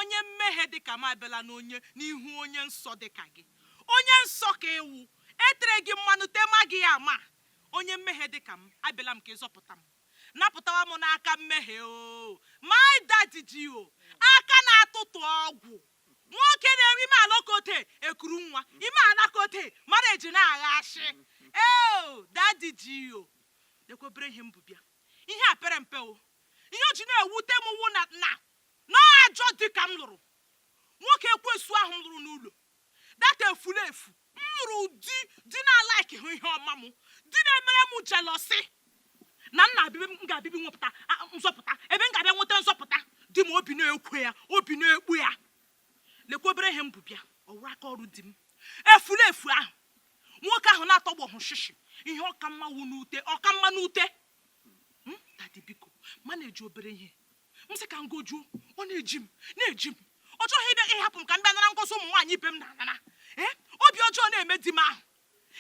onye mmehie dị ka m abịala n'ihu onye nsọ dị ka gị. Onye nsọ ka ewu, etere gị mmanụ tema gị ama. Onye mmehie dị ka m abịala m ka ịzọpụta m. Napụtawa m n'aka mmehie o. My daddy ji o, aka na-atụtụ ọgwụ. Nwoke na-eme ime alakote ekuru nwa, ime alakote marriage na-aghashi. Daddy ji o. Lekwebere ihe mbubịa. Ihe a pere mpe o. Ihe o ji na-ewute m wụ na ajọ dị ka m lụrụ. Nwoke ekwesu ahụ m lụrụ n'ụlọ. Data efulefu. M lụrụ di na-alike hụ ihe ọma m. Di na-emere m jealousy. Na nna m ga-abịbi nwepụta nzọpụta. Ebe m ga-abịa nweta nzọpụta. Di m obi na-ekwe ya, obi na-ekpu ya. Lekwebere ihe mbubịa. Ọwụrụ aka ọrụ di m. Efulefu ahụ. Nwoke ahụ na-atọgbọ hụ shishi. Ihe ọka mma wụ n'ute, ọka mma n'ute. Daddy biko, ma na-eji obere ihe. M sị ka m gojuo, ọ na-eji m. Ọ chọghị ịbịa ịhapụ m ka m bịa nara ngozi ụmụ nwaanyị ibe m na-anara. Obi ọjọọ na-eme di m ahụ.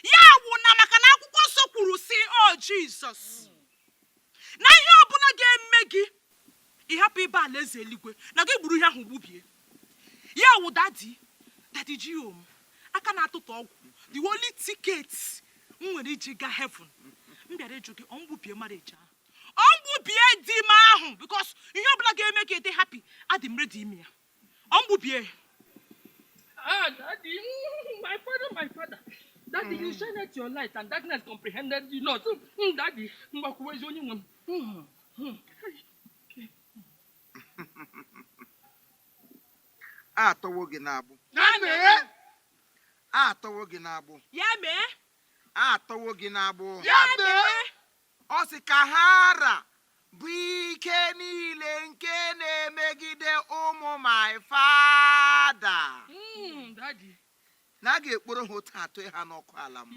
Ya wụ na maka na akwụkwọ nsọ kwuru si, Jizọs, na ihe ọbụla ga-eme gị ịhapụ ịba alaeze eluigwe na gị gburu ihe ahụ gbubie. Ya wụ Daddy ji m aka na-atụtụ ọgwụ, the only ticket m nwere iji gaa heaven. M bịara ịjụ gị ọmgbubie marriage ahụ. Ọmgbubie di m ahụ, because ihe ọbụla ga-eme ka ị dị happy, adị m ready ime ya. Ọmgbubie. Daddy, my father. Daddy, you shined your light and darkness comprehended you not. Daddy, Atọwo gị n'agbụ. Atọwo gị n'agbụ. Ya mee. Atọwo gị n'agbụ. Ya mee. Ọ sị ka hara bụ ike niile nke na-emegide ụmụ my father. Daddy. Na a ga-ekporo ha otu atụ ha n'ọkụ ala m.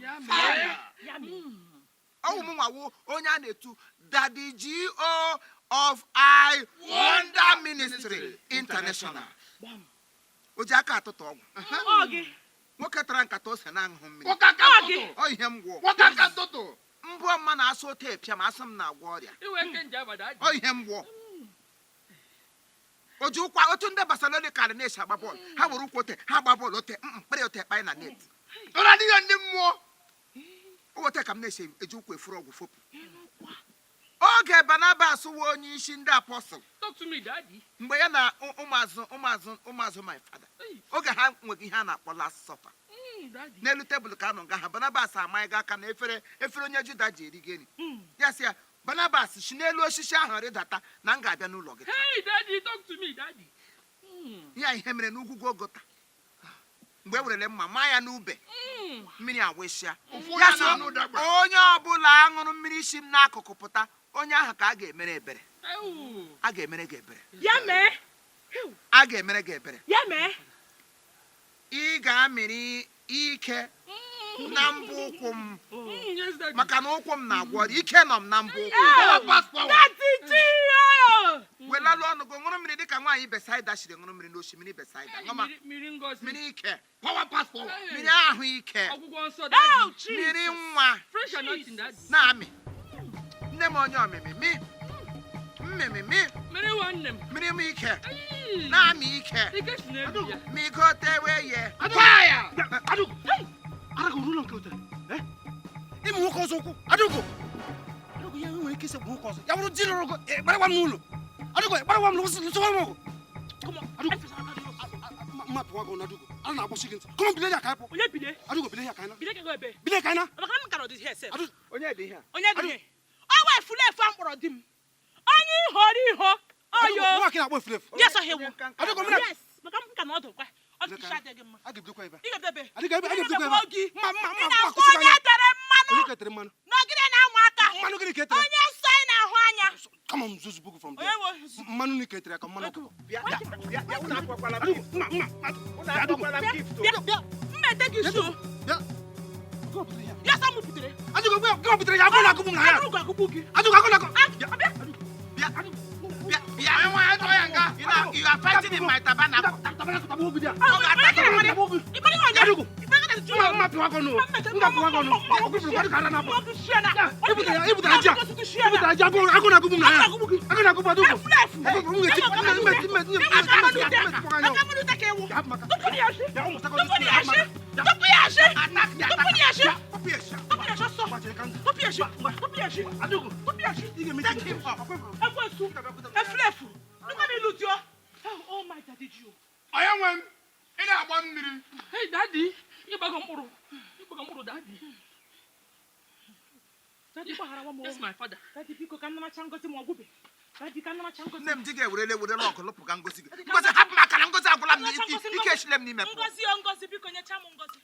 Ọwụ m nwawo onye a na-etu Daddy G.O. of I Wonder Ministry International. O ji aka atụtụ ọgwụ. Nwoke tara nkata ose na-aṅụ mmiri. Ọ ihe m gwọ. Mbụ mma na-asụ ote epịa ma asụ m na-agwọ ọrịa. Ọ ihe m gwọ. O ji ụkwa otu ndị Barcelona karị na-esi agba bọọlụ. Ha were ụkwụ ote, ha agba bọọlụ ote, mkpịrị ote ekpanye na net. Ọ na-adịghị ndị mmụọ. O wote ka m na-esi eji ụkwụ efuru ọgwụ fopụ. Oge Barnabas wụ onye isi ndị apọstụl. Talk to me, Daddy. Mgbe ya na ụmụazụ my father. Oge ha nweghị ihe a na-akpọ last supper. N'elu tebụl ka anọ nga ha Barnabas amaghị aka na efere onye Juda ji eri gị. Ya sị ya, Barnabas si n'elu osisi ahụ rịdata na m ga-abịa n'ụlọ gị. Hey, Daddy, talk to me, Daddy. Ya ihe mere n'ugwu Gogota. Mgbe e werele mma maa ya n'ube. Mmiri awesịa. Ya sị onye ọbụla aṅụrụ mmiri isi m n'akụkụ pụta, onye ahụ ka a ga-emere ebere. A ga-emere gị ebere. Ya mee. A ga-emere gị ebere. Ya mee. Ị ga-amịrị ike na mbụ ụkwụ m. Maka na ụkwụ m na-agwọ ọrịa, ike nọ m na mbụ ụkwụ. Welalụ ọnụ gị ṅụrụ mmiri dịka nwaanyị Besaida shiri ṅụrụ mmiri n'osimiri Besaida. Mmiri ike. Mmiri ahụ ike. Mmiri nwa. Na-amị. Nne m onye ọmịmị. Mmiri m ike. Na-amị ike. Mi gote weye. Ime nwoke ọzọ ukwu. Adụgo ya nwere ike ise nwoke ọzọ. Ya bụrụ di lụrụ gị, gbarịwa m n'ụlọ. Adụgo, gbarịwa m lụsịwa m ọgụ. Mma pụwa gị n'adụgo. A na-agbọchi gị ntị. Kọmọ bile ya ka ịpụ. Onye bile? Adụgo bile ya ka ịna. Bile ka ịna? Maka m kara dị ihe sef. Onye dị ihe? Onye dị ihe? Ọ wa efulefu a mkpọrọ di m. Onye ihoriho. Oyo. Nwa ka na-akpọ efulefu. Yes, ọhịa ewu. Adụgo m na. Yes, maka m ka na ọdụ kwa. Ọ dị ka adịghị mma. A ga-ebidokwa ebe. Ị ga-ebidebe. Mma onye tere mmanụ. Onye ketere mmanụ. Nọgide na-anwa aka. Mmanụ gịnị ka etere? Onye nsọ anyị na-ahụ anya. Come on, Zuzu Bugu from there. Mmanụ ni ketere ka mmanụ ọkụkọ. Bịa, unu akwakwala m gift. Unu akwakwala m gift. Bịa, mmete gị so. Bịa. Ya sa mụ butere. Adụgo, gị butere ya agụ na-akụpụ m na ya. Adụgo akụpụ gị. Adụgo, agụ na-akụ. Bịa, nwa ya tọọ ya nga. You are fighting in my tabernacle. Oh my daddy, you. I am one. Hey, Daddy. Daddy. That's my father. Daddy, because I'm not going to Mogubi. Daddy, I'm not going to Name Digger with a lock of Lopogangosi. Because I have my Kalangosa. You can't let me. Ngozi, because you're Chamungosi.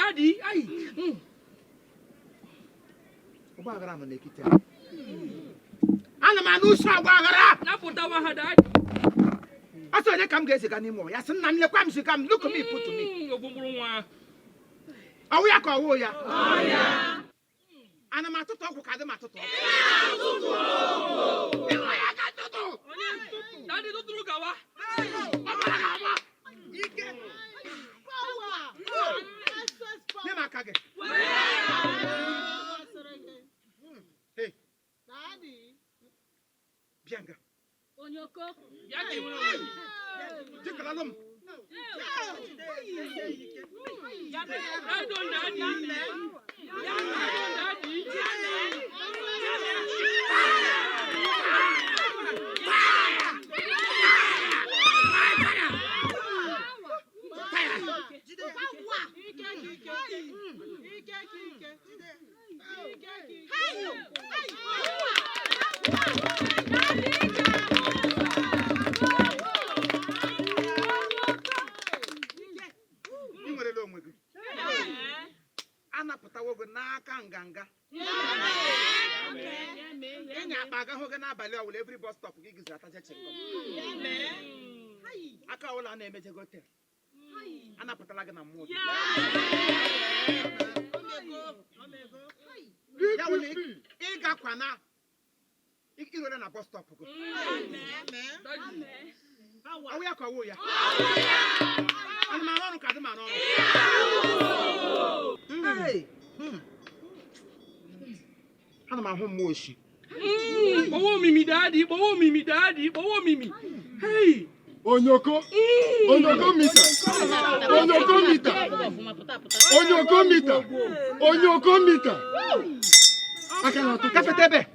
daddy. Ay. Obaghara nọ n'ekiti a. Ana m anụ usu agbaghara. Napụtawa ha daddy. Asọ onye ka m ga-eziga n'ime ọ ya sị nna m lekwa m ziga m look me put to me. Ogbụgbụrụ nwa. Ọwụ ya ka ọwụ ya. Ana m atụtụ ọgwụ ka dị m atụtụ ọgwụ. Ịnụ ya ka atụtụ. Daddy tụtụrụ gawa. Ọbara ga-agba. Ike. Nye m aka gị. Hey. Bịa nga. Onyoko. Ya ka enwere onwe gị. Jikalalụ m. Right on, daddy. Anapụtawo gị n'aka nganga. Ịnya akpa aga hụ gị n'abalị ọwụla every bus stop gị gịziri atacha chingom. Aka ọwụla a na-emejego tel. Anapụtala gị na mmụọ gị. Ya wụla ịgakwa na irole na bus stop gị. Ọwụ ya ka ọwụ ya. Anụmanụ ọrụ ka adịmanụ ọrụ. Ana m ahụ mmụọ oshi. Gbawo mimi daddy, gbawo mimi daddy, gbawo mimi. Hey. Onyoko mita. Onyoko mita. Aka na ọtụ kafete ebe.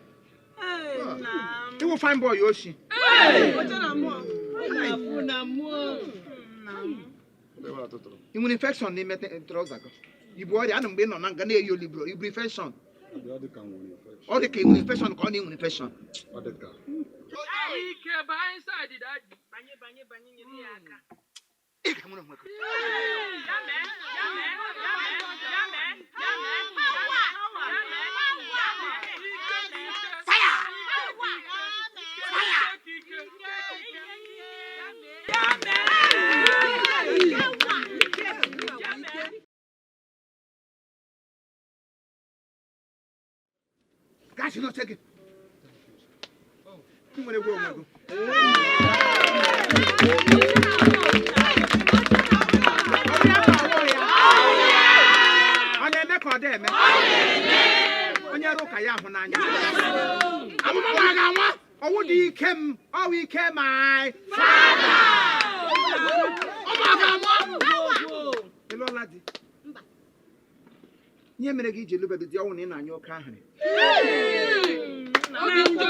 Iwu fine boy oshi. I nwere infection n'ime trouser gị. Ibu ọrịa ana mgbe ị nọ na nga na-eyi olibro ibu infection. Ọ dị ka ị nwere infection ka ọ na-enwere infection. Ike ba inside daddy. Banye nyere ya aka. Ị ga-enwere onwe gị. Gashi n'oche gị. Ị nwere egwu onwe gị. Ọ na-eme ka ọ dị eme. Onye rụ ka ya hụ n'anya. Amụma m ga-anwa. Ọwụ dị ike m. Ọwụ ike my father. Ọma ga-anwa. Ị lụọla di. Ihe mere gị iji elubedo di ọnwụ na ị na-anya oke ahịrị.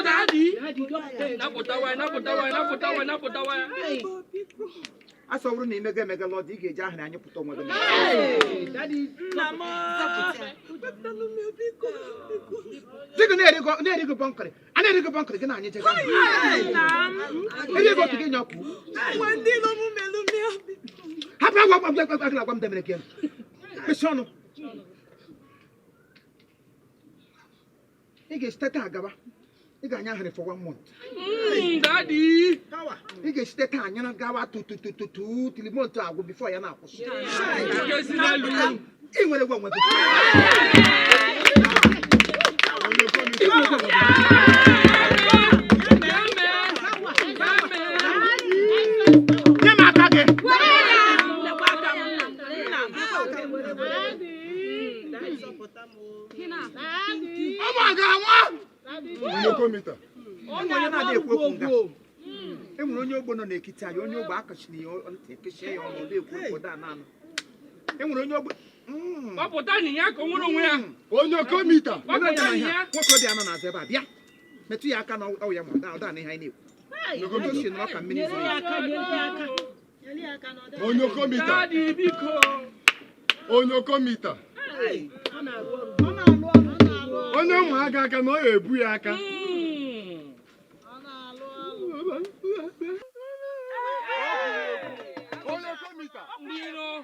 Daddy. Asọ bụrụ na imega emega lọọ dị ị ga-eji ahịrị anyị pụta onwe gị. Di gị na-erigo bọnkịrị. A na-erigo bọnkịrị gị na anyị jega ahịrị. Erigo otu gị nyọkwu. Hapụ agwa m debere gị. Mesi ọnụ. Ị ga-esite taa gaba. Ị ga-anya ahịrị for 1 month. Daddy. Ị ga-esite taa anya gawa tutututu tilimont agwụ before ya na-akwụsị. Ị nwere gwa onwe gị. Nye m aka gị. Ọma ga-anwa. Onyoko mita. Onye na-adị ekwu okwu nga. E nwere onye ogbo nọ n'ekiti anyị, onye ogbo akachiri ya ntị kechie ya ọnụ na-ekwu okwu da naanị. E nwere onye ogbo. Ọpụta na ya ka o nwere onwe ya. Onyoko mita. Nwoke dị anọ na-azụ ebe a bịa. Metụ ya aka na ọwụ ya ma ọ da na ihe anyị na-ekwu. Otu si nọ ka mmiri zuru ya. Onyoko mita. Daddy biko. Onyoko mita. Onye nwe aka na ọ ga-ebu ya aka.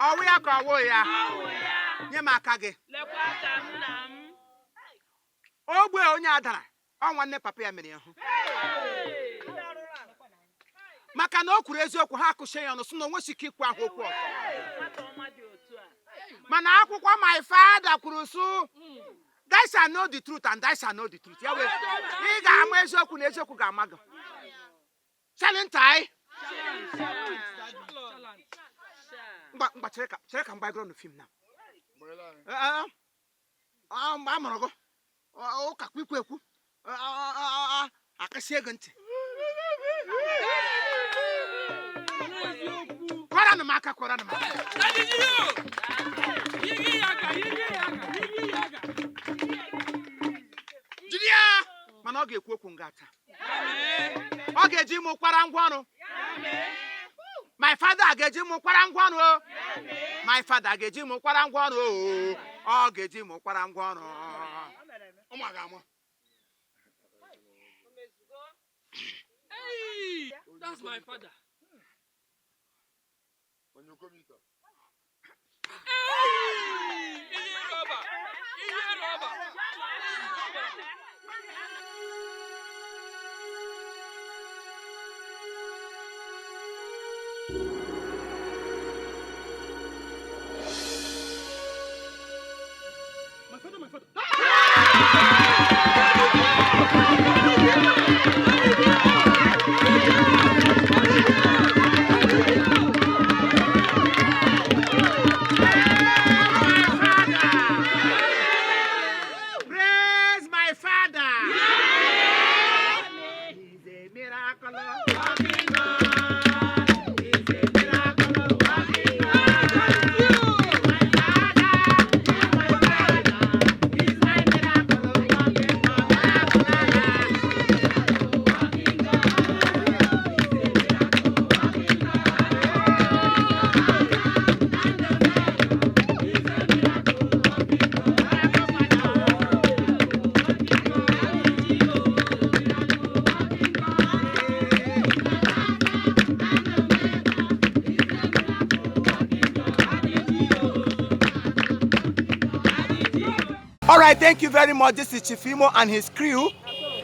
Ọwụ ya ka ọwụ ya. nye m aka gị. lekwa aka m na m. Ogbe onye adara ọ nwanne papa ya mere ihu maka na o kwuru eziokwu ha akụchie ya ọnụ sị na o nweghị ike ikwu ahụ okwu ọzọ. Mana akwụkwọ my father kwuru sụ thou shalt know the truth and thou shalt know the truth. Ya wee ị ga-ama eziokwu na eziokwu ga-ama gị. Chalentai mgba chere ka mgbagoro na fim na mgbe a mụrụ gị ụka kwikwu ekwu akasị ego ntị kwara m aka jiri ya mana ọ ga-ekwu okwu ngata ọ ga-eji m ụkwara ngwa ọrụ my father ga-eji m ụkwara ngwa ọrụ my father ga-eji m ụkwara ngwa ọrụ ọ ga-eji m ụkwara ngwa ọrụ ụmụ ga-amụ. Hey, that's my father. Hey, iye rubber. My father. All right, thank you very much. This is Chief Imo and his crew.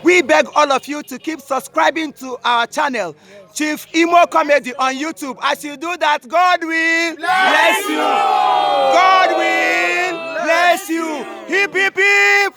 We beg all of you to keep subscribing to our channel, Chief Imo Comedy on YouTube. As you do that, God will bless you. God will bless you. Hip, hip, hip.